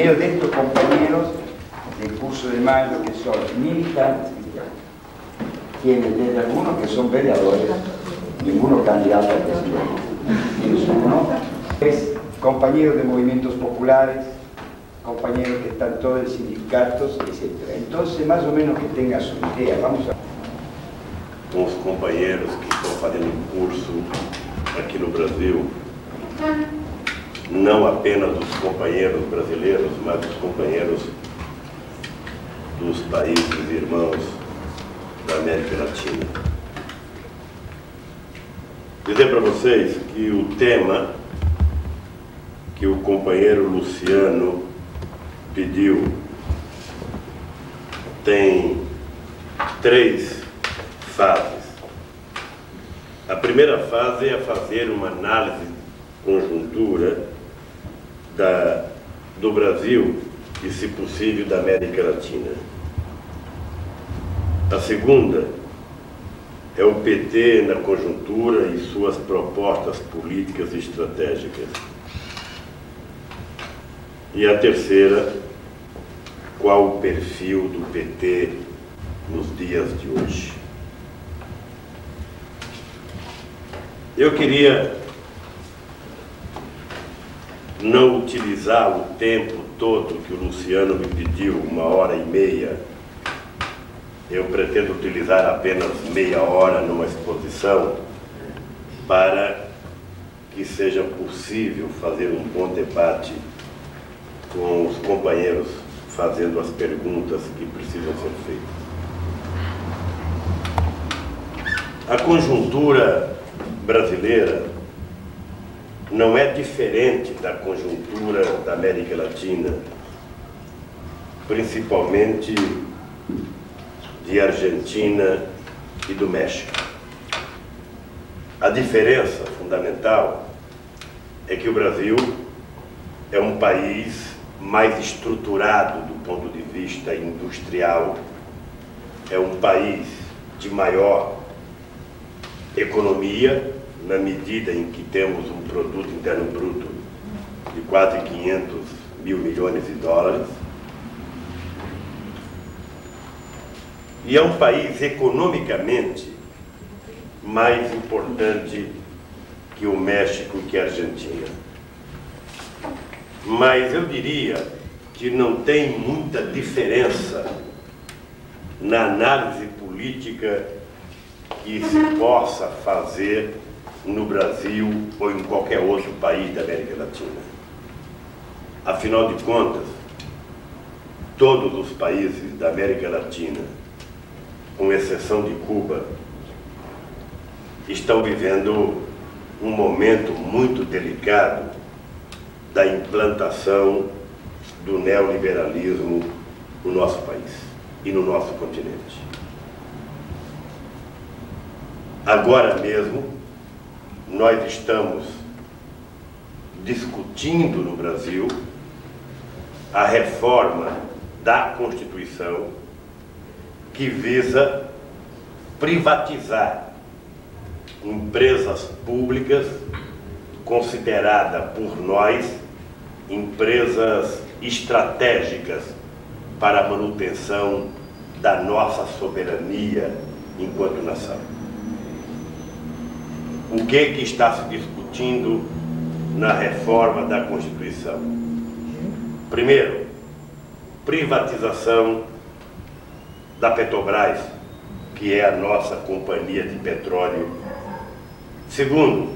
Veo dentro compañeros del curso de mayo que son militantes, tienen desde algunos que son peleadores, ninguno candidato al presidente, tienes uno, es compañeros de movimientos populares, compañeros que están todos en sindicatos, etc. Entonces, más o menos que tengas una idea, vamos a... Com os companheiros que estão fazendo curso aqui no Brasil, não apenas os companheiros brasileiros, mas os companheiros dos países irmãos da América Latina. Dizer para vocês que o tema que o companheiro Luciano pediu tem 3 fases. A primeira fase é fazer uma análise conjuntura do Brasil e, se possível, da América Latina. A segunda é o PT na conjuntura e suas propostas políticas e estratégicas. E a terceira, qual o perfil do PT nos dias de hoje. Eu queria não utilizar o tempo todo que o Luciano me pediu, 1h30. Eu pretendo utilizar apenas meia hora numa exposição para que seja possível fazer um bom debate com os companheiros fazendo as perguntas que precisam ser feitas. A conjuntura brasileira não é diferente da conjuntura da América Latina, principalmente de Argentina e do México. A diferença fundamental é que o Brasil é um país mais estruturado do ponto de vista industrial, é um país de maior economia, na medida em que temos um produto interno bruto de quase 500 mil milhões de dólares. E é um país economicamente mais importante que o México e que a Argentina. Mas eu diria que não tem muita diferença na análise política que se possa fazer no Brasil ou em qualquer outro país da América Latina. Afinal de contas, todos os países da América Latina, com exceção de Cuba, estão vivendo um momento muito delicado da implantação do neoliberalismo no nosso país e no nosso continente. Agora mesmo, nós estamos discutindo no Brasil a reforma da Constituição que visa privatizar empresas públicas consideradas por nós empresas estratégicas para a manutenção da nossa soberania enquanto nação. O que está se discutindo na reforma da Constituição? Primeiro, privatização da Petrobras, que é a nossa companhia de petróleo. Segundo,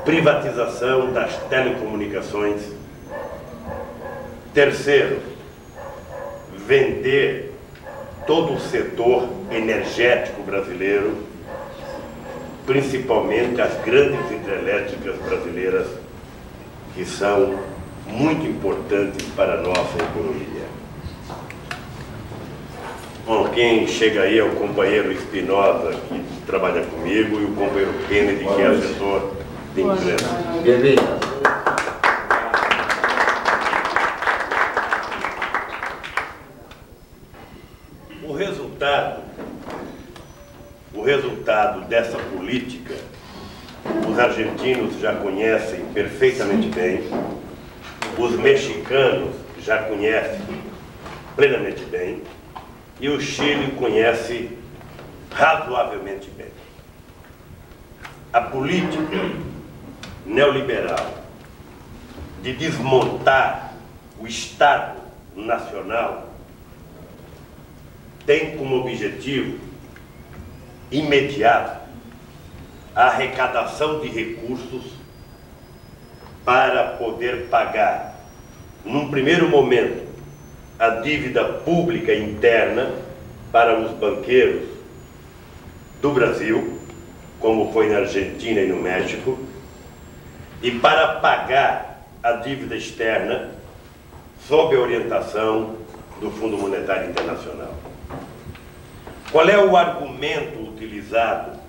privatização das telecomunicações. Terceiro, vender todo o setor energético brasileiro, principalmente as grandes hidrelétricas brasileiras, que são muito importantes para a nossa economia. Bom, quem chega aí é o companheiro Espinosa, que trabalha comigo, e o companheiro Kennedy, que é assessor de imprensa. Bem-vindo. O resultado dessa política, os argentinos já conhecem perfeitamente bem, os mexicanos já conhece plenamente bem e o Chile conhece razoavelmente bem. A política neoliberal de desmontar o Estado nacional tem como objetivo imediato a arrecadação de recursos para poder pagar, num primeiro momento, a dívida pública interna para os banqueiros do Brasil, como foi na Argentina e no México, e para pagar a dívida externa sob a orientação do Fundo Monetário Internacional. Qual é o argumento utilizado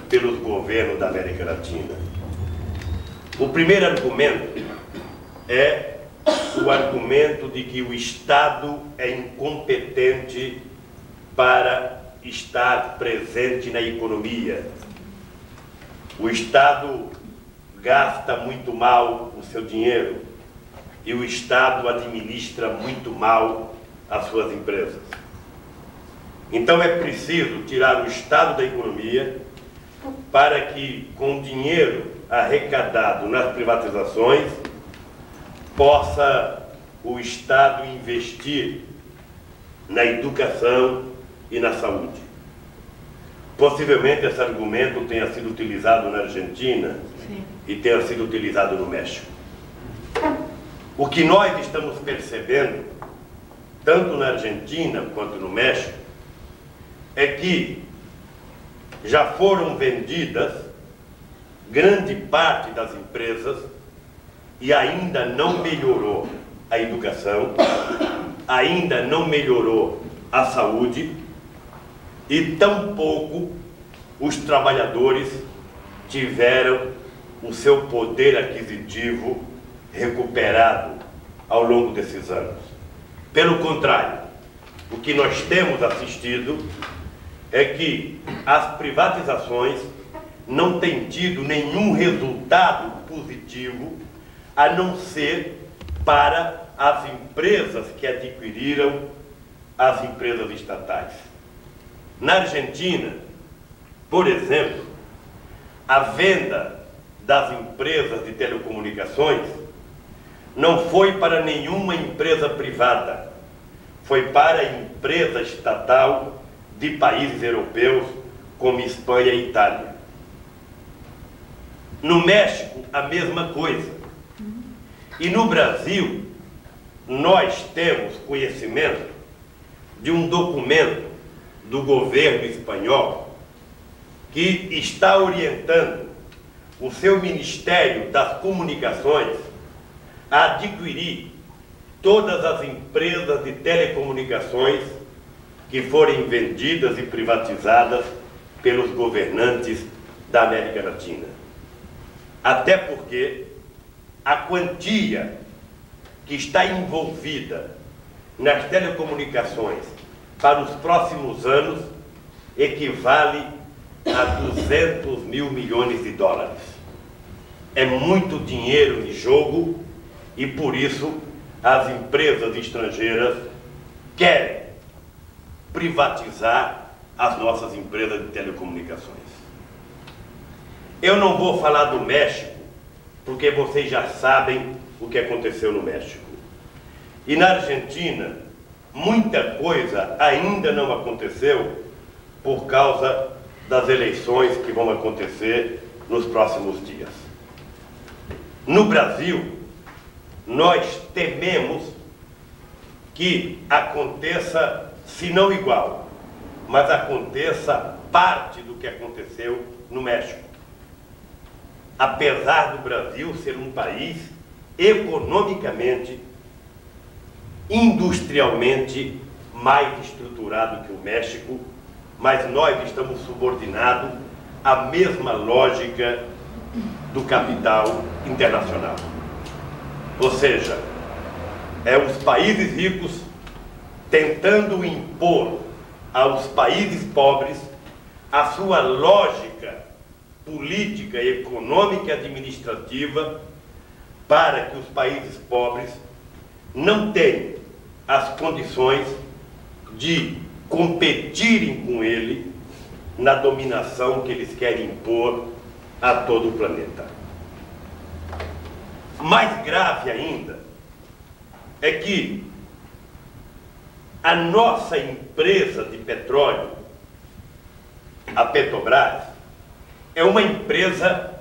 pelos governos da América Latina? O primeiro argumento é o argumento de que o Estado é incompetente para estar presente na economia. O Estado gasta muito mal o seu dinheiro e o Estado administra muito mal as suas empresas. Então é preciso tirar o Estado da economia para que, com dinheiro arrecadado nas privatizações, possa o Estado investir na educação e na saúde. Possivelmente esse argumento tenha sido utilizado na Argentina e tenha sido utilizado no México. O que nós estamos percebendo, tanto na Argentina quanto no México, é que já foram vendidas grande parte das empresas e ainda não melhorou a educação, ainda não melhorou a saúde e tampouco os trabalhadores tiveram o seu poder aquisitivo recuperado ao longo desses anos. Pelo contrário, o que nós temos assistido é que as privatizações não têm tido nenhum resultado positivo, a não ser para as empresas que adquiriram as empresas estatais. Na Argentina, por exemplo, a venda das empresas de telecomunicações não foi para nenhuma empresa privada, foi para a empresa estatal de países europeus como Espanha e Itália. No México, a mesma coisa. E no Brasil, nós temos conhecimento de um documento do governo espanhol que está orientando o seu Ministério das Comunicações a adquirir todas as empresas de telecomunicações que forem vendidas e privatizadas pelos governantes da América Latina. Até porque a quantia que está envolvida nas telecomunicações para os próximos anos equivale a 200 mil milhões de dólares. É muito dinheiro em jogo e por isso as empresas estrangeiras querem privatizar as nossas empresas de telecomunicações. Eu não vou falar do México, porque vocês já sabem o que aconteceu no México. E na Argentina, muita coisa ainda não aconteceu por causa das eleições que vão acontecer nos próximos dias. No Brasil, nós tememos que aconteça, se não igual, mas aconteça parte do que aconteceu no México. Apesar do Brasil ser um país economicamente, industrialmente mais estruturado que o México, mas nós estamos subordinados à mesma lógica do capital internacional. Ou seja, é os países ricos tentando impor aos países pobres a sua lógica política, econômica e administrativa para que os países pobres não têm as condições de competirem com ele na dominação que eles querem impor a todo o planeta. Mais grave ainda é que a nossa empresa de petróleo, a Petrobras, é uma empresa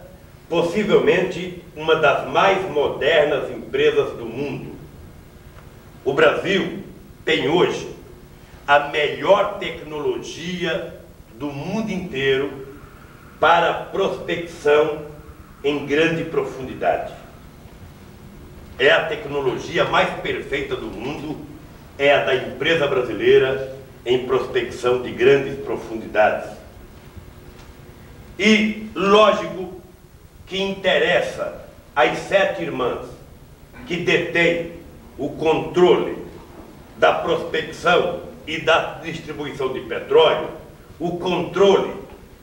possivelmente uma das mais modernas empresas do mundo. O Brasil tem hoje a melhor tecnologia do mundo inteiro para prospecção em grande profundidade. É a tecnologia mais perfeita do mundo, é a da empresa brasileira em prospecção de grandes profundidades. E, lógico, que interessa às 7 irmãs que detêm o controle da prospecção e da distribuição de petróleo, o controle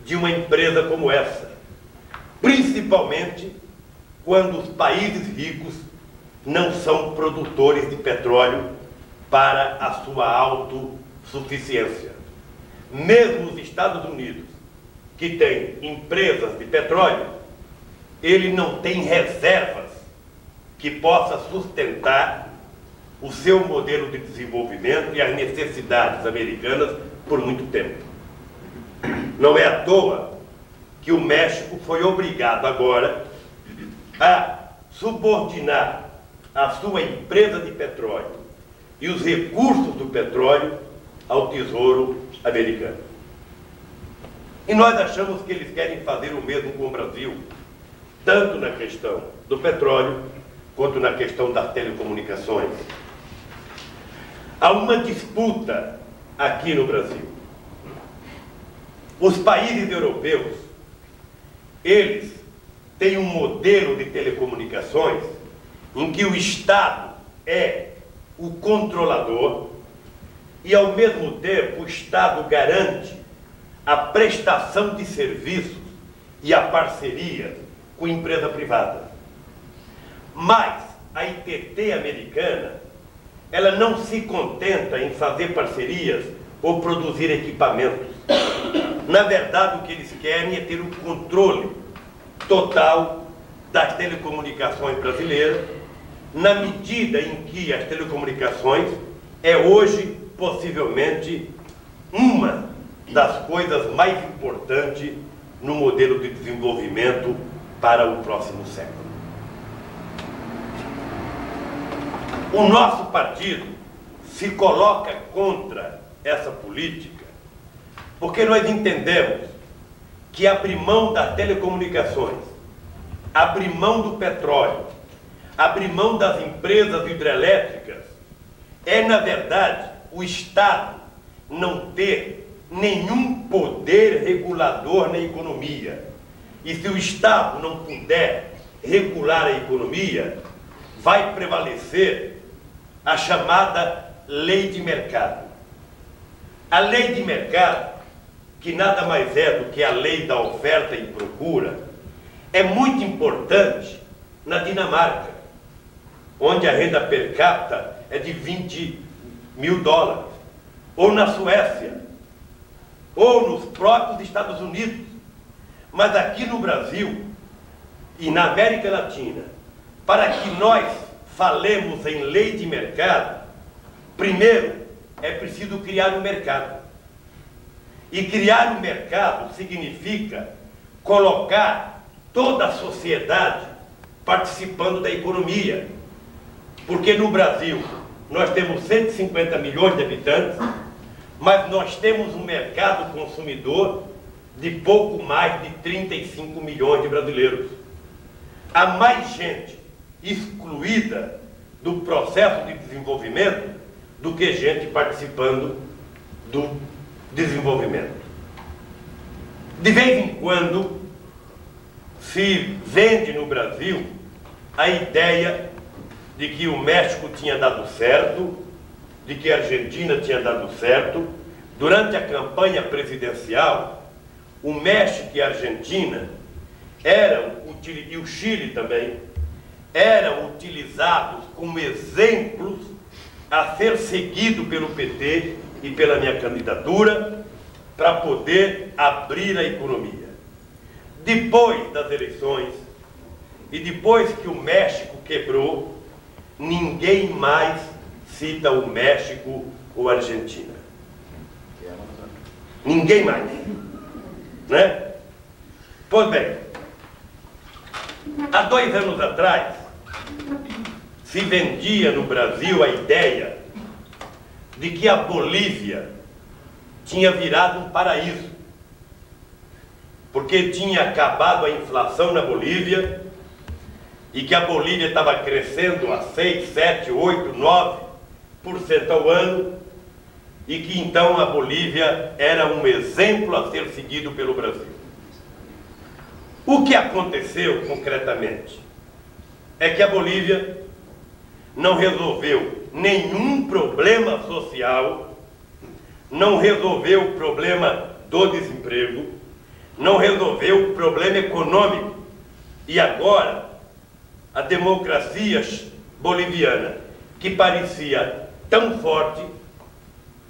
de uma empresa como essa, principalmente quando os países ricos não são produtores de petróleo para a sua autossuficiência. Mesmo os Estados Unidos, que tem empresas de petróleo, ele não tem reservas que possa sustentar o seu modelo de desenvolvimento e as necessidades americanas por muito tempo. Não é à toa que o México foi obrigado agora a subordinar a sua empresa de petróleo e os recursos do petróleo ao Tesouro americano. E nós achamos que eles querem fazer o mesmo com o Brasil, tanto na questão do petróleo, quanto na questão das telecomunicações. Há uma disputa aqui no Brasil. Os países europeus, eles têm um modelo de telecomunicações em que o Estado é o controlador e, ao mesmo tempo, o Estado garante a prestação de serviços e a parceria com empresa privada. Mas a ITT americana, ela não se contenta em fazer parcerias ou produzir equipamentos. Na verdade, o que eles querem é ter o controle total das telecomunicações brasileiras, na medida em que as telecomunicações é hoje, possivelmente, uma das coisas mais importantes no modelo de desenvolvimento para o próximo século. O nosso partido se coloca contra essa política porque nós entendemos que abrir mão das telecomunicações, abrir mão do petróleo, abrir mão das empresas hidrelétricas é, na verdade, o Estado não ter nenhum poder regulador na economia. E se o Estado não puder regular a economia, vai prevalecer a chamada lei de mercado. A lei de mercado, que nada mais é do que a lei da oferta e procura, é muito importante na Dinamarca, onde a renda per capita é de 20 mil dólares, ou na Suécia, ou nos próprios Estados Unidos. Mas aqui no Brasil e na América Latina, para que nós falemos em lei de mercado, primeiro é preciso criar um mercado. E criar um mercado significa colocar toda a sociedade participando da economia. Porque no Brasil nós temos 150 milhões de habitantes, mas nós temos um mercado consumidor de pouco mais de 35 milhões de brasileiros. Há mais gente excluída do processo de desenvolvimento do que gente participando do desenvolvimento. De vez em quando se vende no Brasil a ideia de que o México tinha dado certo, de que a Argentina tinha dado certo. Durante a campanha presidencial, o México e a Argentina e o Chile também, eram utilizados como exemplos a ser seguido pelo PT e pela minha candidatura para poder abrir a economia. Depois das eleições e depois que o México quebrou, ninguém mais cita o México ou a Argentina. Ninguém mais, né? Pois bem, há 2 anos atrás, se vendia no Brasil a ideia de que a Bolívia tinha virado um paraíso, porque tinha acabado a inflação na Bolívia e que a Bolívia estava crescendo a 6, 7, 8, 9% ao ano e que então a Bolívia era um exemplo a ser seguido pelo Brasil. O que aconteceu concretamente é que a Bolívia não resolveu nenhum problema social, não resolveu o problema do desemprego, não resolveu o problema econômico. E agora, a democracia boliviana, que parecia tão forte,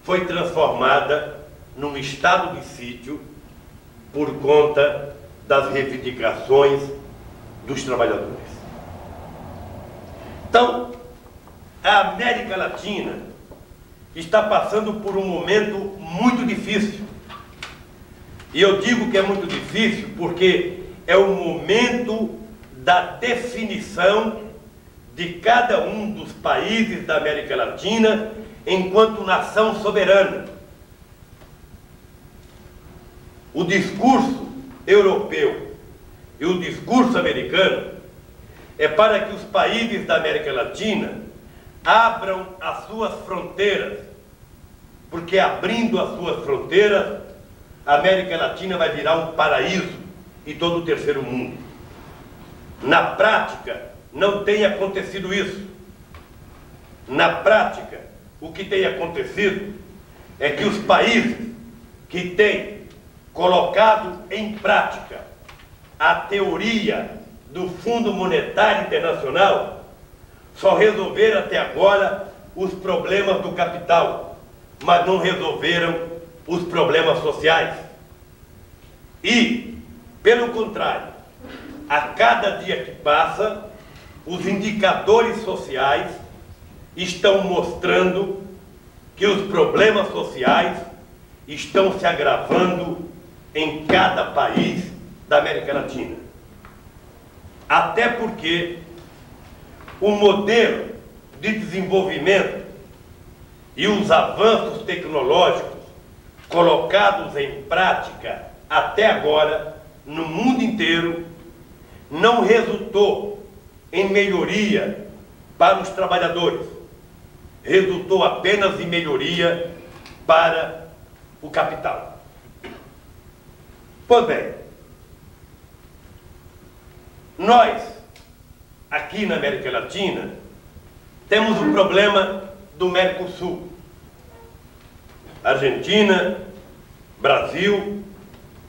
foi transformada num estado de sítio por conta das reivindicações dos trabalhadores. Então, a América Latina está passando por um momento muito difícil. E eu digo que é muito difícil porque é o momento da definição de cada um dos países da América Latina enquanto nação soberana. O discurso europeu e o discurso americano é para que os países da América Latina abram as suas fronteiras, porque abrindo as suas fronteiras, a América Latina vai virar um paraíso e todo o terceiro mundo. Na prática, não tem acontecido isso. Na prática, o que tem acontecido é que os países que têm colocado em prática a teoria do Fundo Monetário Internacional só resolveram até agora os problemas do capital, mas não resolveram os problemas sociais. E, pelo contrário, a cada dia que passa, os indicadores sociais estão mostrando que os problemas sociais estão se agravando em cada país da América Latina. Até porque o modelo de desenvolvimento e os avanços tecnológicos colocados em prática até agora no mundo inteiro não resultou em melhoria para os trabalhadores, resultou apenas em melhoria para o capital. Pois bem, nós, aqui na América Latina, temos o problema do Mercosul. Argentina, Brasil,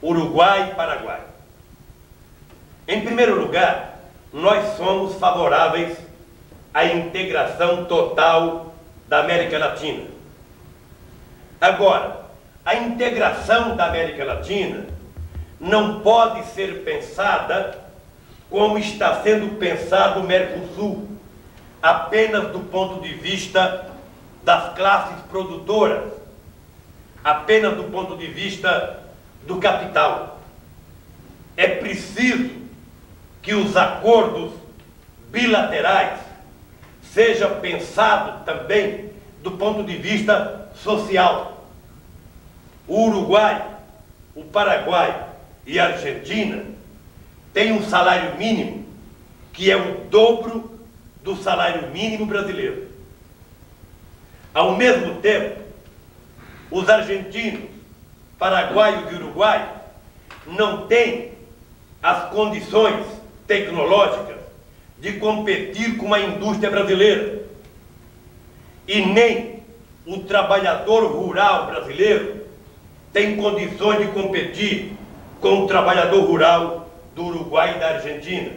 Uruguai e Paraguai. Em primeiro lugar, nós somos favoráveis à integração total da América Latina. Agora, a integração da América Latina não pode ser pensada como está sendo pensado o Mercosul, apenas do ponto de vista das classes produtoras, apenas do ponto de vista do capital. É preciso que os acordos bilaterais sejam pensados também do ponto de vista social. O Uruguai, o Paraguai e a Argentina têm um salário mínimo que é o dobro do salário mínimo brasileiro. Ao mesmo tempo, os argentinos, paraguaios e uruguaios não têm as condições tecnológicas de competir com a indústria brasileira. E nem o trabalhador rural brasileiro tem condições de competir com o trabalhador rural do Uruguai e da Argentina.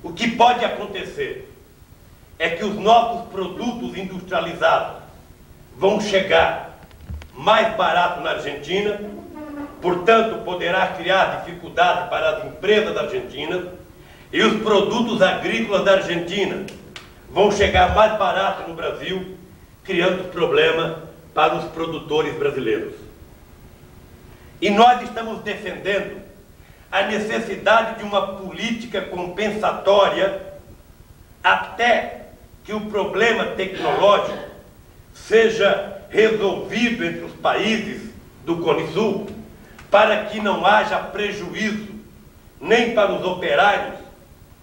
o que pode acontecer é que os nossos produtos industrializados vão chegar mais barato na Argentina, portanto, poderá criar dificuldade para as empresas argentinas, e os produtos agrícolas da Argentina vão chegar mais barato no Brasil, criando problema para os produtores brasileiros. E nós estamos defendendo a necessidade de uma política compensatória até que o problema tecnológico seja resolvido entre os países do Cone Sul, para que não haja prejuízo nem para os operários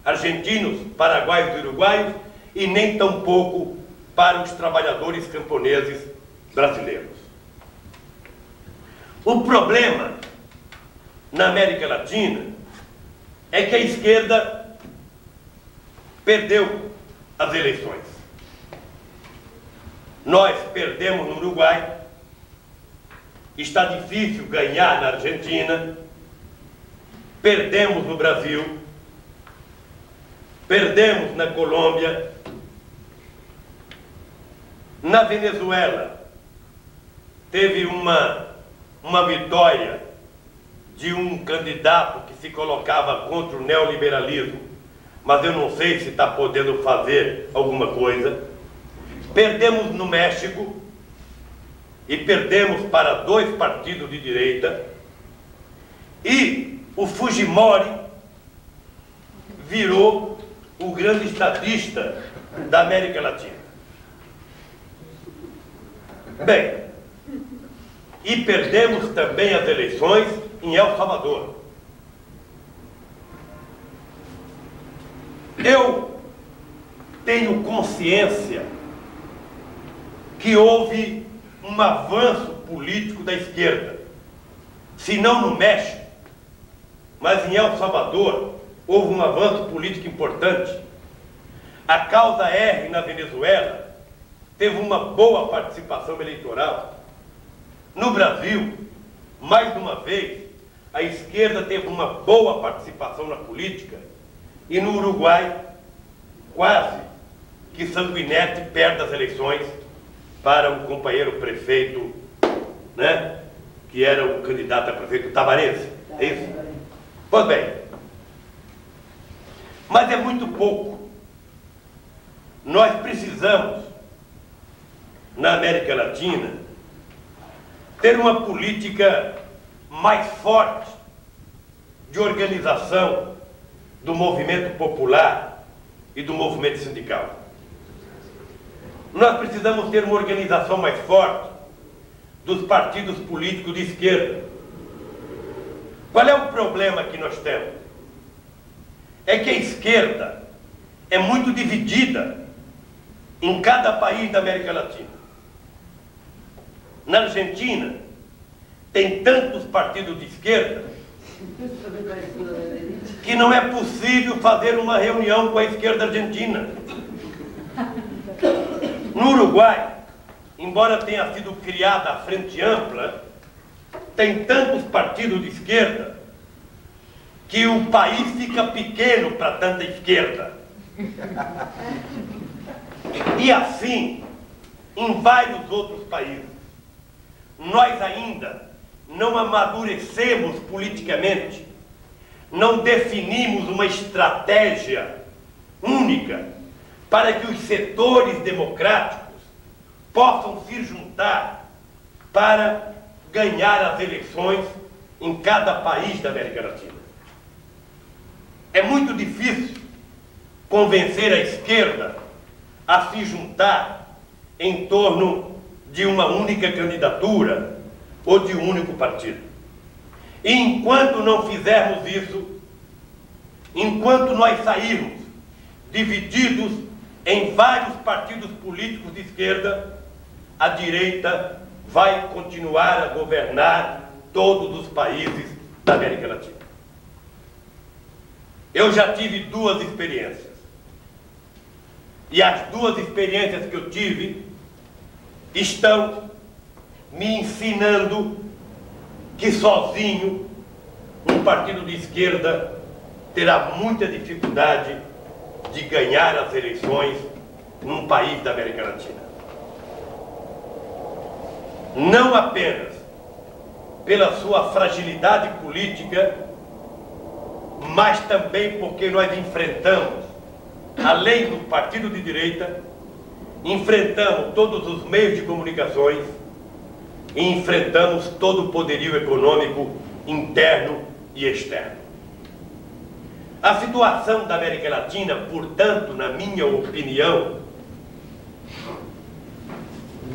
argentinos, paraguaios e uruguaios, e nem tampouco para os trabalhadores camponeses brasileiros. O problema na América Latina é que a esquerda perdeu as eleições. Nós perdemos no Uruguai, está difícil ganhar na Argentina, perdemos no Brasil, perdemos na Colômbia, na Venezuela teve uma vitória de um candidato que se colocava contra o neoliberalismo, mas eu não sei se está podendo fazer alguma coisa. Perdemos no México e perdemos para 2 partidos de direita, e o Fujimori virou o grande estadista da América Latina. Bem, e perdemos também as eleições em El Salvador. Eu tenho consciência que houve um avanço político da esquerda, se não no México, mas em El Salvador houve um avanço político importante. A causa R na Venezuela teve uma boa participação eleitoral. No Brasil, mais uma vez, a esquerda teve uma boa participação na política, e no Uruguai, quase que Sanguinetti perde as eleições para o companheiro prefeito, né, que era o candidato a prefeito Tabarez. É isso? Pois bem, mas é muito pouco. Nós precisamos, na América Latina, ter uma política mais forte de organização do movimento popular e do movimento sindical. Nós precisamos ter uma organização mais forte dos partidos políticos de esquerda. Qual é o problema que nós temos? É que a esquerda é muito dividida em cada país da América Latina. Na Argentina, tem tantos partidos de esquerda que não é possível fazer uma reunião com a esquerda argentina. No Uruguai, embora tenha sido criada a Frente Ampla, tem tantos partidos de esquerda que o país fica pequeno para tanta esquerda. E assim, em vários outros países, nós ainda não amadurecemos politicamente, não definimos uma estratégia única para que os setores democráticos possam se juntar para ganhar as eleições em cada país da América Latina. É muito difícil convencer a esquerda a se juntar em torno de uma única candidatura ou de um único partido. E enquanto não fizermos isso, enquanto nós sairmos divididos em vários partidos políticos de esquerda, a direita vai continuar a governar todos os países da América Latina. Eu já tive 2 experiências. E as 2 experiências que eu tive estão me ensinando que sozinho um partido de esquerda terá muita dificuldade de ganhar as eleições num país da América Latina. Não apenas pela sua fragilidade política, mas também porque nós enfrentamos, além do partido de direita, enfrentamos todos os meios de comunicações e enfrentamos todo o poderio econômico interno e externo. A situação da América Latina, portanto, na minha opinião,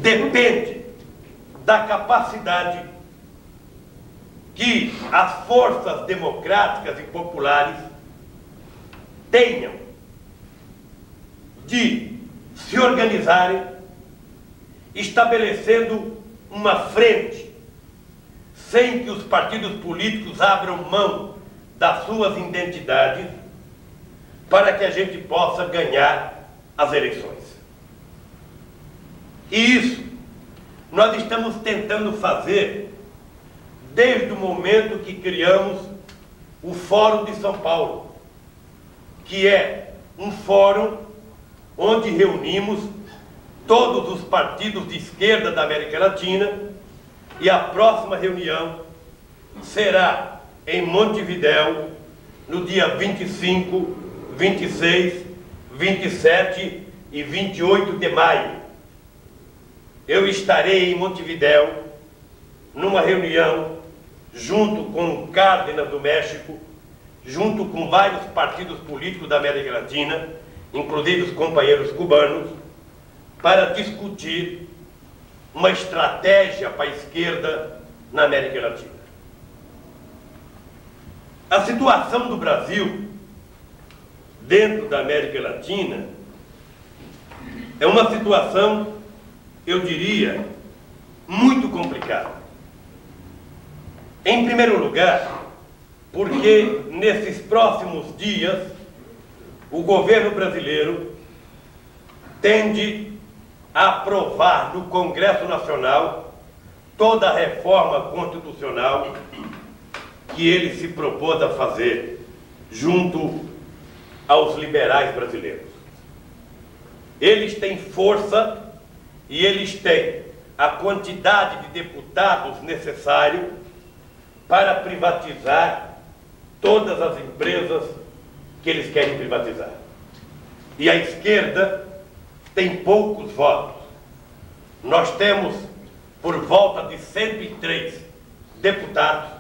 depende da capacidade que as forças democráticas e populares tenham de se organizarem, estabelecendo uma frente, sem que os partidos políticos abram mão das suas identidades, para que a gente possa ganhar as eleições. E isso nós estamos tentando fazer desde o momento que criamos o Fórum de São Paulo, que é um fórum onde reunimos todos os partidos de esquerda da América Latina, e a próxima reunião será em Montevidéu, no dia 25, 26, 27 e 28 de maio. Eu estarei em Montevidéu, numa reunião, junto com o Cárdenas do México, junto com vários partidos políticos da América Latina, inclusive os companheiros cubanos, para discutir uma estratégia para a esquerda na América Latina. A situação do Brasil dentro da América Latina é uma situação, eu diria, muito complicada. Em primeiro lugar, porque nesses próximos dias o governo brasileiro tende a aprovar no Congresso Nacional toda a reforma constitucional que ele se propôs a fazer junto aos liberais brasileiros. Eles têm força e eles têm a quantidade de deputados necessário para privatizar todas as empresas que eles querem privatizar. E a esquerda tem poucos votos. Nós temos por volta de 103 deputados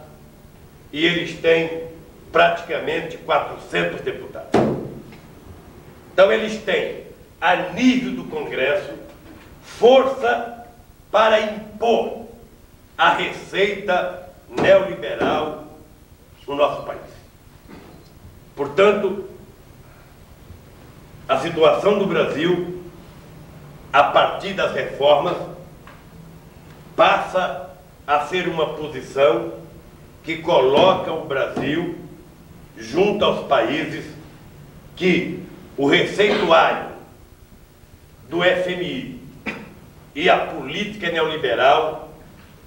e eles têm praticamente 400 deputados. Então eles têm, a nível do Congresso, força para impor a receita neoliberal no nosso país. Portanto, a situação do Brasil, a partir das reformas, passa a ser uma posição que coloca o Brasil junto aos países que o receituário do FMI e a política neoliberal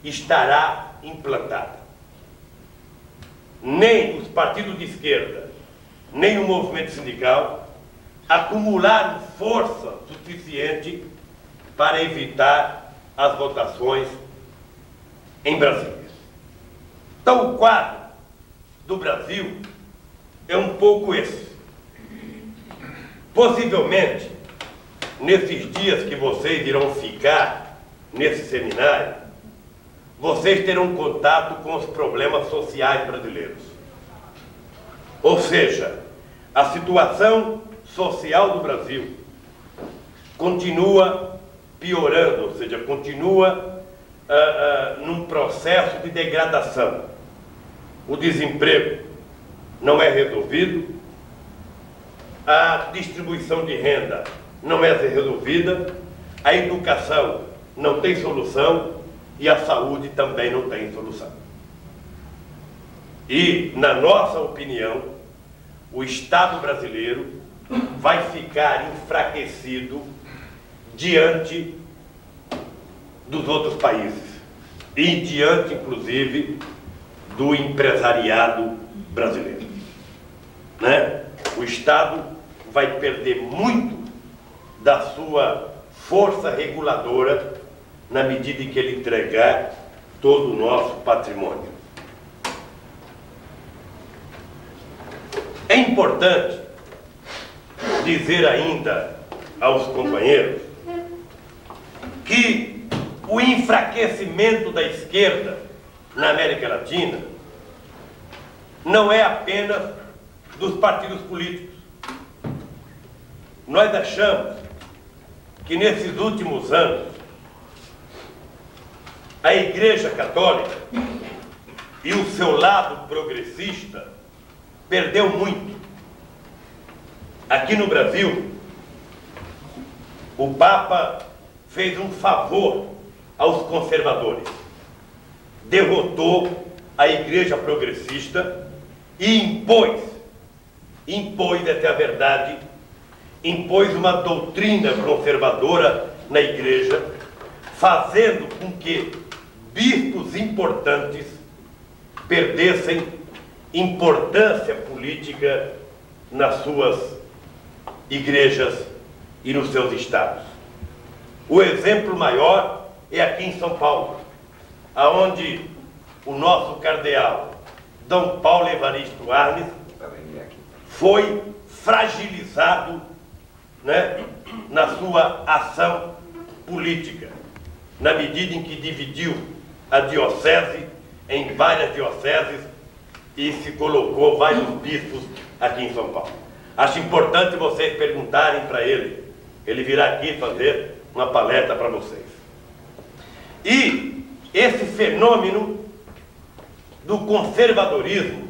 estará implantada. Nem os partidos de esquerda, nem o movimento sindical acumularam força suficiente para evitar as votações em Brasília. Então o quadro do Brasil é um pouco esse. Possivelmente, nesses dias que vocês irão ficar nesse seminário, vocês terão contato com os problemas sociais brasileiros. Ou seja, a situação social do Brasil continua piorando, ou seja, continua num processo de degradação. O desemprego não é resolvido, a distribuição de renda não é resolvida, a educação não tem solução e a saúde também não tem solução. E, na nossa opinião, o Estado brasileiro vai ficar enfraquecido diante dos outros países e diante, inclusive, do empresariado brasileiro, né? O Estado vai perder muito da sua força reguladora na medida em que ele entregar todo o nosso patrimônio. É importante dizer ainda aos companheiros que o enfraquecimento da esquerda na América Latina não é apenas dos partidos políticos. Nós achamos que nesses últimos anos a Igreja Católica e o seu lado progressista perdeu muito. Aqui no Brasil, o Papa fez um favor aos conservadores. Derrotou a Igreja progressista e impôs, essa é a verdade, impôs uma doutrina conservadora na Igreja, fazendo com que bispos importantes perdessem importância política nas suas igrejas e nos seus estados. O exemplo maior é aqui em São Paulo, aonde o nosso cardeal Dom Paulo Evaristo Arnes foi fragilizado, né, na sua ação política, na medida em que dividiu a diocese em várias dioceses e se colocou vários bispos aqui em São Paulo. Acho importante vocês perguntarem para ele. Ele virá aqui fazer uma palestra para vocês. E esse fenômeno do conservadorismo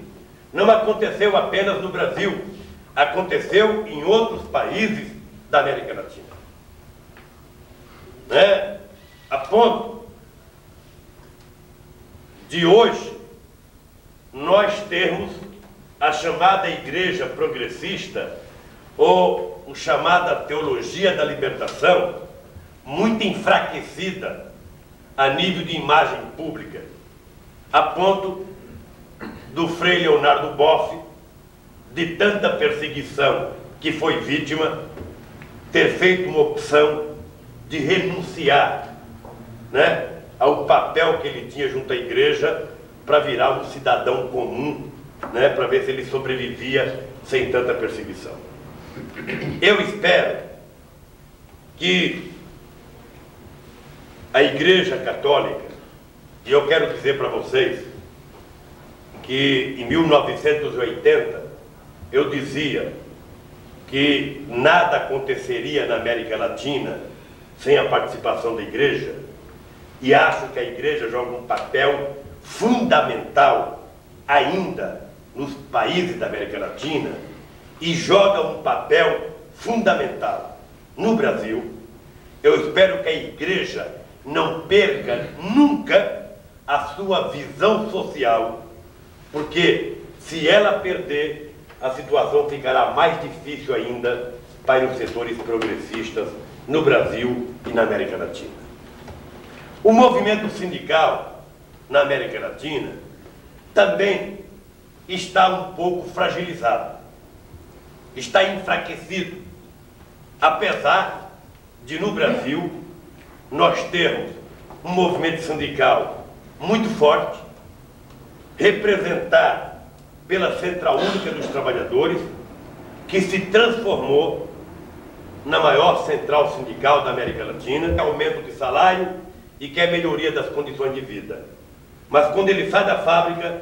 não aconteceu apenas no Brasil, aconteceu em outros países da América Latina. Né? A ponto de hoje nós termos a chamada Igreja Progressista, ou a chamada Teologia da Libertação, muito enfraquecida a nível de imagem pública, a ponto do Frei Leonardo Boff, de tanta perseguição que foi vítima, ter feito uma opção de renunciar, né, ao papel que ele tinha junto à igreja para virar um cidadão comum, né, para ver se ele sobrevivia sem tanta perseguição. Eu espero que a Igreja Católica, e eu quero dizer para vocês que em 1980 eu dizia que nada aconteceria na América Latina sem a participação da Igreja, e acho que a Igreja joga um papel fundamental ainda nos países da América Latina e joga um papel fundamental no Brasil. Eu espero que a Igreja não perca nunca a sua visão social, porque se ela perder, a situação ficará mais difícil ainda para os setores progressistas no Brasil e na América Latina. O movimento sindical na América Latina também está um pouco fragilizado, está enfraquecido, apesar de no Brasil nós termos um movimento sindical muito forte, representado pela Central Única dos Trabalhadores, que se transformou na maior central sindical da América Latina, quer aumento de salário e quer melhoria das condições de vida. Mas quando ele sai da fábrica,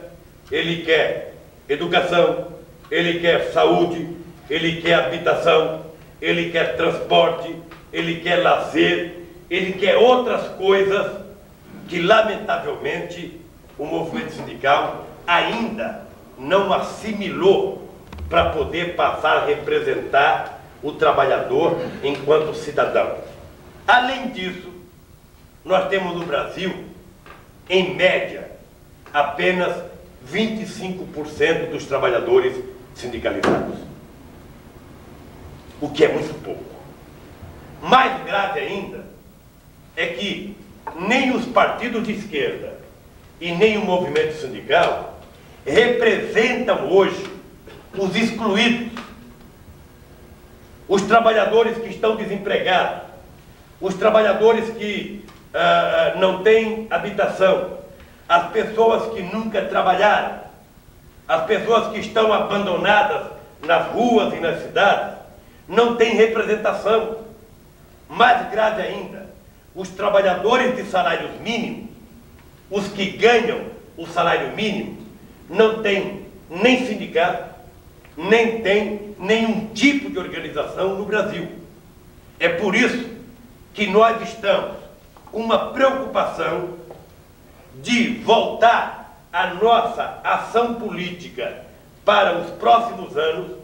ele quer educação, ele quer saúde, ele quer habitação, ele quer transporte, ele quer lazer, ele quer outras coisas que, lamentavelmente, o movimento sindical ainda não assimilou para poder passar a representar o trabalhador enquanto cidadão. Além disso, nós temos no Brasil, em média, apenas 25% dos trabalhadores sindicalizados, o que é muito pouco. Mais grave ainda é que nem os partidos de esquerda e nem o movimento sindical representam hoje os excluídos, os trabalhadores que estão desempregados, os trabalhadores que não têm habitação, as pessoas que nunca trabalharam, as pessoas que estão abandonadas nas ruas e nas cidades, não têm representação. Mais grave ainda, os trabalhadores de salários mínimos, os que ganham o salário mínimo, não têm nem sindicato, nem tem nenhum tipo de organização no Brasil. É por isso que nós estamos com uma preocupação de voltar a nossa ação política para os próximos anos,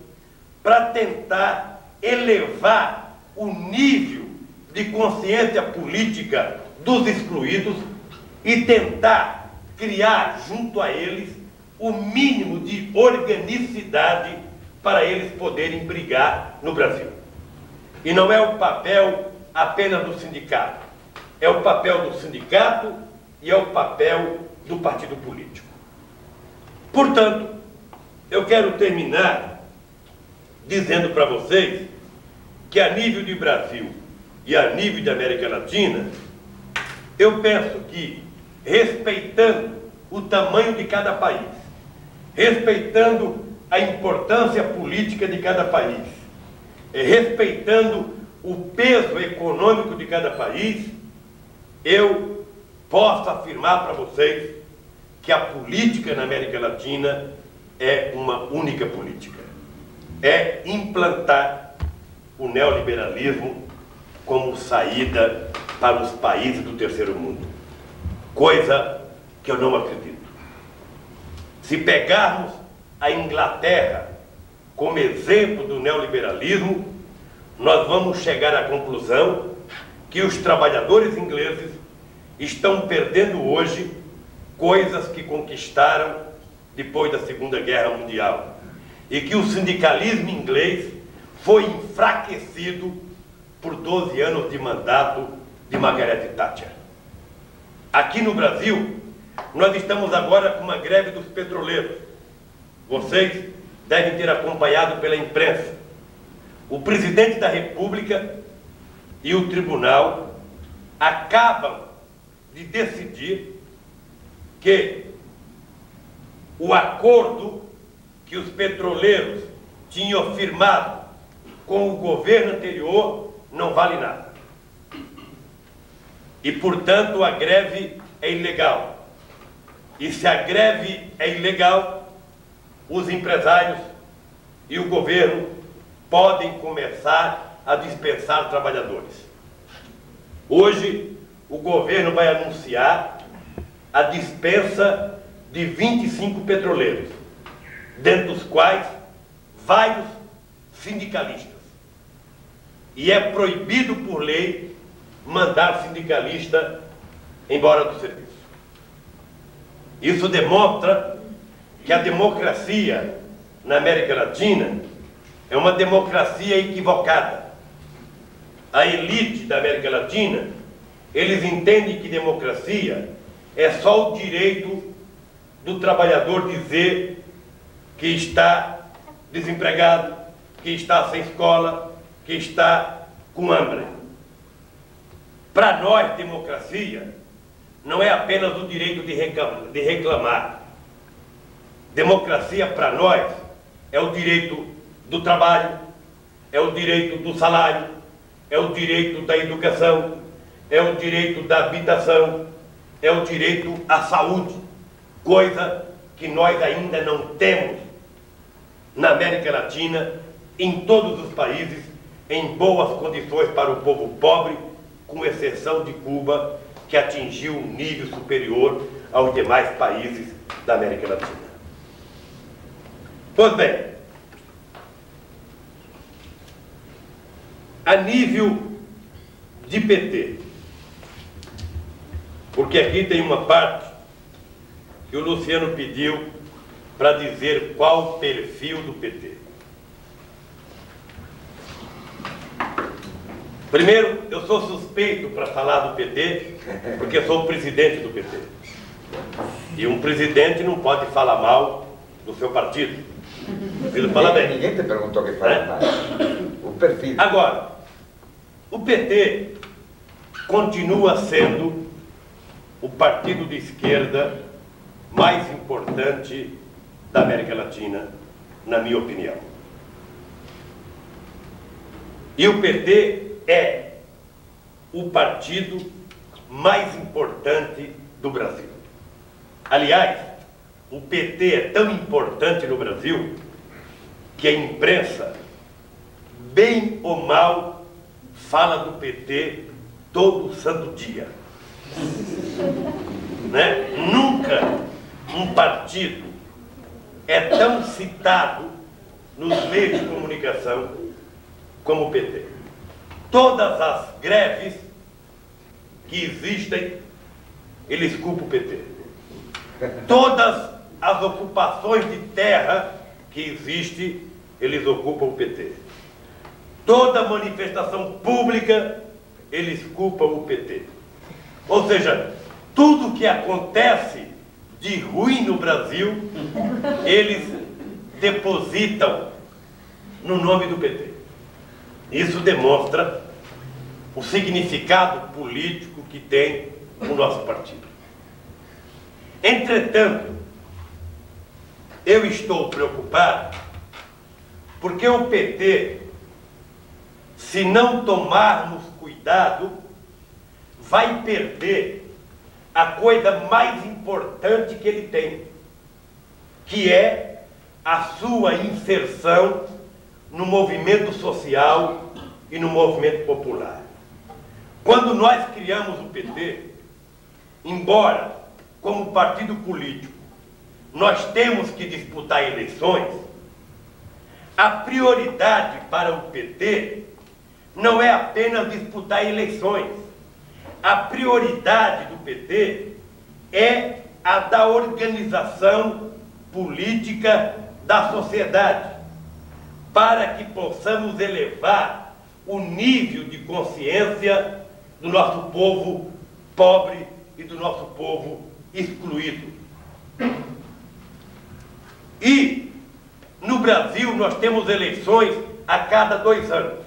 para tentar elevar o nível de consciência política dos excluídos e tentar criar junto a eles o mínimo de organicidade para eles poderem brigar no Brasil. E não é o papel apenas do sindicato, é o papel do sindicato e é o papel do partido político. Portanto, eu quero terminar dizendo para vocês que a nível de Brasil e a nível de América Latina, eu penso que, respeitando o tamanho de cada país, respeitando a importância política de cada país, respeitando o peso econômico de cada país, eu posso afirmar para vocês que a política na América Latina é uma única política. É implantar o neoliberalismo como saída para os países do terceiro mundo. Coisa que eu não acredito. Se pegarmos a Inglaterra como exemplo do neoliberalismo, nós vamos chegar à conclusão que os trabalhadores ingleses estão perdendo hoje coisas que conquistaram depois da Segunda Guerra Mundial, e que o sindicalismo inglês foi enfraquecido por 12 anos de mandato de Margaret Thatcher. Aqui no Brasil, nós estamos agora com uma greve dos petroleiros. Vocês devem ter acompanhado pela imprensa. O presidente da República e o tribunal acabam de decidir que o acordo que os petroleiros tinham firmado com o governo anterior não vale nada. E, portanto, a greve é ilegal. E se a greve é ilegal, os empresários e o governo podem começar a dispensar trabalhadores. Hoje, o governo vai anunciar a dispensa de 25 petroleiros, dentro dos quais vários sindicalistas. E é proibido por lei mandar sindicalista embora do serviço. Isso demonstra que a democracia na América Latina é uma democracia equivocada. A elite da América Latina, eles entendem que democracia é só o direito do trabalhador dizer que está desempregado, que está sem escola, que está com hambre. Para nós, democracia não é apenas o direito de reclamar. Democracia para nós é o direito do trabalho, é o direito do salário, é o direito da educação, é o direito da habitação, é o direito à saúde, coisa que nós ainda não temos na América Latina, em todos os países, em boas condições para o povo pobre, com exceção de Cuba, que atingiu um nível superior aos demais países da América Latina. Pois bem, a nível de PT, porque aqui tem uma parte que o Luciano pediu para dizer qual o perfil do PT. Primeiro, eu sou suspeito para falar do PT, porque sou o presidente do PT. E um presidente não pode falar mal do seu partido. Preciso falar bem. Ninguém te perguntou que fala mal. O perfil. Agora, o PT continua sendo o partido de esquerda mais importante da América Latina, na minha opinião. E o PT é o partido mais importante do Brasil. Aliás, o PT é tão importante no Brasil que a imprensa, bem ou mal, fala do PT todo santo dia. Né? Nunca um partido é tão citado nos meios de comunicação como o PT. Todas as greves que existem, eles culpam o PT. Todas as ocupações de terra que existem, eles ocupam o PT. Toda manifestação pública, eles culpam o PT. Ou seja, tudo que acontece de ruim no Brasil, eles depositam no nome do PT. Isso demonstra o significado político que tem o nosso partido. Entretanto, eu estou preocupado porque o PT, se não tomarmos cuidado, vai perder a coisa mais importante que ele tem, que é a sua inserção no movimento social e no movimento popular. Quando nós criamos o PT, embora como partido político nós temos que disputar eleições, a prioridade para o PT não é apenas disputar eleições. A prioridade do PT é a da organização política da sociedade, para que possamos elevar o nível de consciência do nosso povo pobre e do nosso povo excluído. E no Brasil nós temos eleições a cada 2 anos.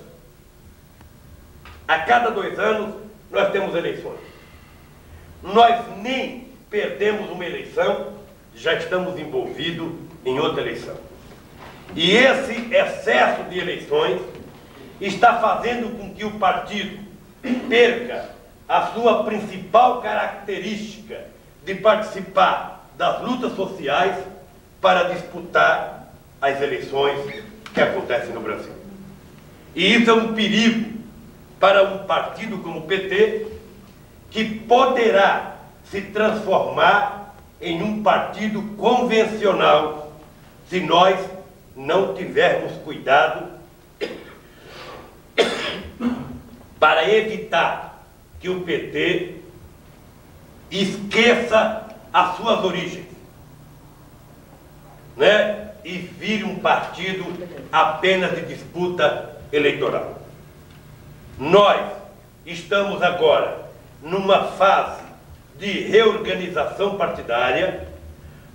A cada 2 anos nós temos eleições. Nós nem perdemos uma eleição, já estamos envolvidos em outra eleição. E esse excesso de eleições está fazendo com que o partido perca a sua principal característica de participar das lutas sociais para disputar as eleições que acontecem no Brasil. E isso é um perigo para um partido como o PT, que poderá se transformar em um partido convencional se nós não tivermos cuidado para evitar que o PT esqueça as suas origens, né? E vire um partido apenas de disputa eleitoral. Nós estamos agora numa fase de reorganização partidária.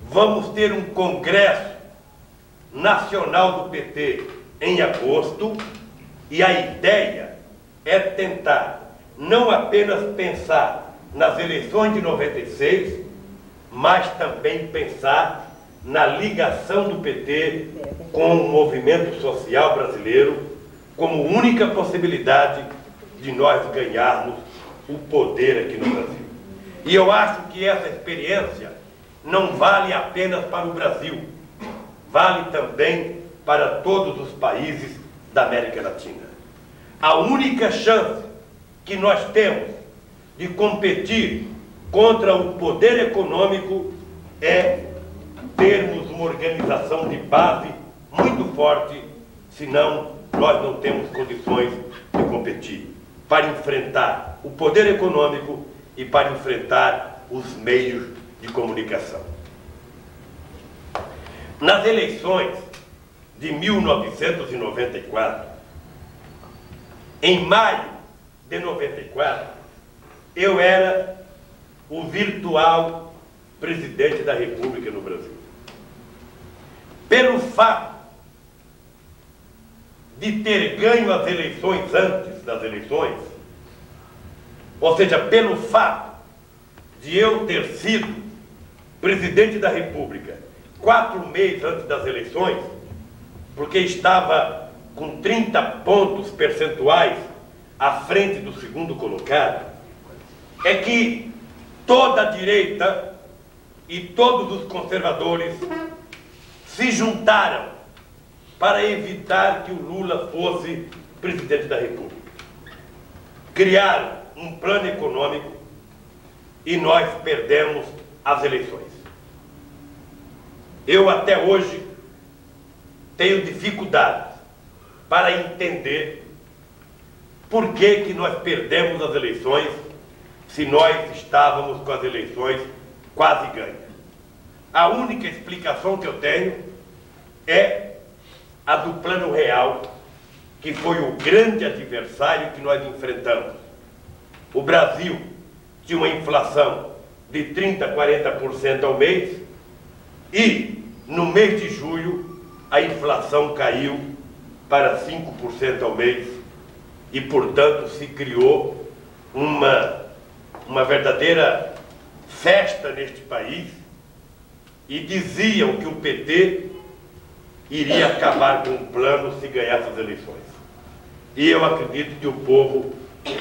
Vamos ter um congresso nacional do PT em agosto e a ideia é tentar não apenas pensar nas eleições de 96, mas também pensar na ligação do PT com o movimento social brasileiro como única possibilidade de nós ganharmos o poder aqui no Brasil. E eu acho que essa experiência não vale apenas para o Brasil, vale também para todos os países da América Latina. A única chance que nós temos de competir contra o poder econômico é termos uma organização de base muito forte, senão nós não temos condições de competir para enfrentar o poder econômico e para enfrentar os meios de comunicação. Nas eleições de 1994, em maio de 94, eu era o virtual presidente da República no Brasil. Pelo fato de ter ganho as eleições antes das eleições, ou seja, pelo fato de eu ter sido presidente da República 4 meses antes das eleições, porque estava com 30 pontos percentuais à frente do segundo colocado, é que toda a direita e todos os conservadores se juntaram para evitar que o Lula fosse presidente da República. Criaram um plano econômico e nós perdemos as eleições. Eu até hoje tenho dificuldades para entender por que nós perdemos as eleições se nós estávamos com as eleições quase ganhas. A única explicação que eu tenho é a do Plano Real, que foi o grande adversário que nós enfrentamos. O Brasil tinha uma inflação de 30%, 40% ao mês e, no mês de julho, a inflação caiu para 5% ao mês e, portanto, se criou uma verdadeira festa neste país e diziam que o PT iria acabar com o plano se ganhasse as eleições. E eu acredito que o povo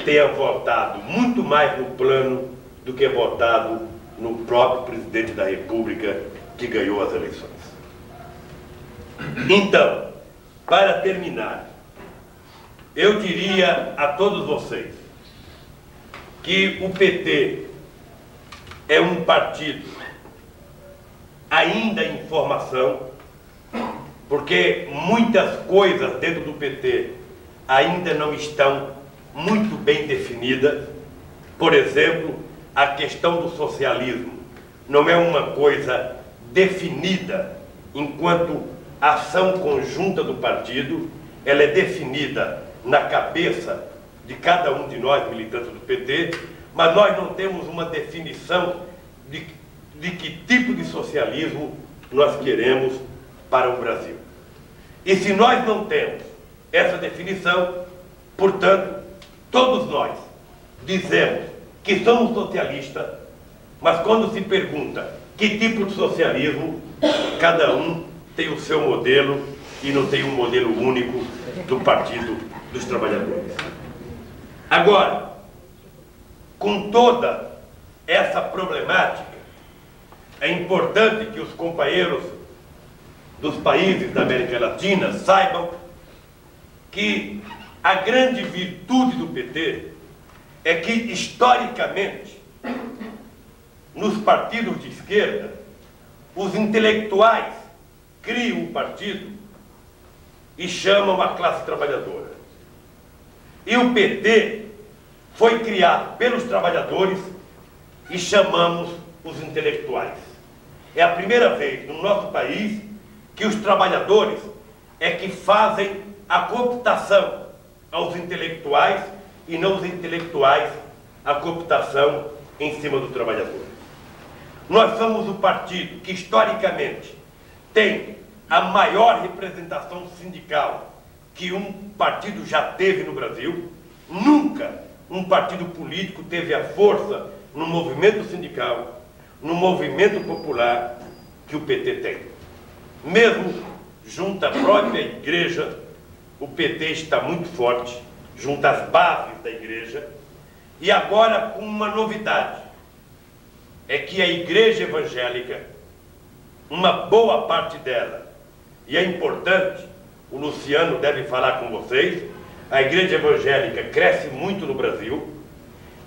tenha votado muito mais no plano do que votado no próprio presidente da República que ganhou as eleições. Então, para terminar, eu diria a todos vocês que o PT é um partido ainda em formação, porque muitas coisas dentro do PT ainda não estão muito bem definidas. Por exemplo, a questão do socialismo não é uma coisa definida enquanto ação conjunta do partido, ela é definida na cabeça de cada um de nós, militantes do PT, mas nós não temos uma definição de que tipo de socialismo nós queremos para o Brasil. E se nós não temos essa definição, portanto, todos nós dizemos que somos socialistas, mas quando se pergunta que tipo de socialismo, cada um tem o seu modelo e não tem um modelo único do Partido dos Trabalhadores. Agora, com toda essa problemática, é importante que os companheiros dos países da América Latina saibam que a grande virtude do PT é que, historicamente, nos partidos de esquerda, os intelectuais criam um partido e chamam a classe trabalhadora. E o PT foi criado pelos trabalhadores e chamamos os intelectuais. É a primeira vez no nosso país que os trabalhadores é que fazem a cooptação aos intelectuais e não os intelectuais a cooptação em cima do trabalhador. Nós somos o partido que, historicamente, tem a maior representação sindical que um partido já teve no Brasil. Nunca um partido político teve a força no movimento sindical, no movimento popular que o PT tem. Mesmo junto à própria igreja, o PT está muito forte, junto às bases da igreja, e agora com uma novidade, é que a igreja evangélica, uma boa parte dela, e é importante, o Luciano deve falar com vocês, a igreja evangélica cresce muito no Brasil,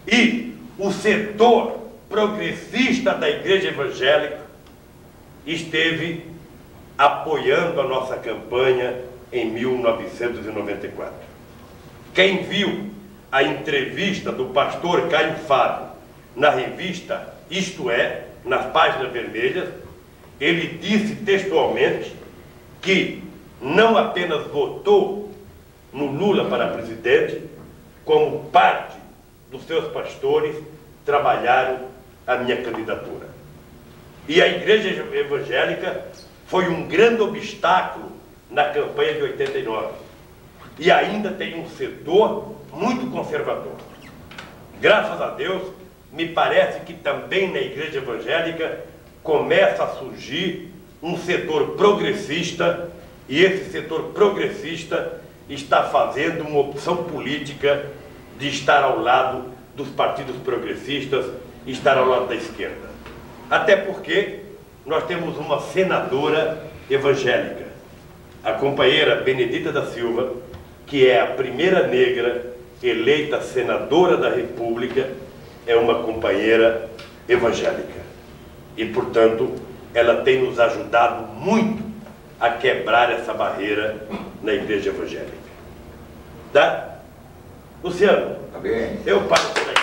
e o setor progressista da igreja evangélica esteve apoiando a nossa campanha em 1994. Quem viu a entrevista do pastor Caio Fábio na revista Isto É, nas páginas vermelhas, ele disse textualmente que não apenas votou no Lula para presidente, como parte dos seus pastores trabalharam a minha candidatura. E a igreja evangélica foi um grande obstáculo na campanha de 89. e ainda tem um setor muito conservador. Graças a Deus, me parece que também na igreja evangélica começa a surgir um setor progressista, e esse setor progressista está fazendo uma opção política de estar ao lado dos partidos progressistas, estar ao lado da esquerda. Até porque nós temos uma senadora evangélica, a companheira Benedita da Silva, que é a primeira negra eleita senadora da República, é uma companheira evangélica. E, portanto, ela tem nos ajudado muito a quebrar essa barreira na igreja evangélica. Tá? Luciano, Tá bem? eu paro por aqui.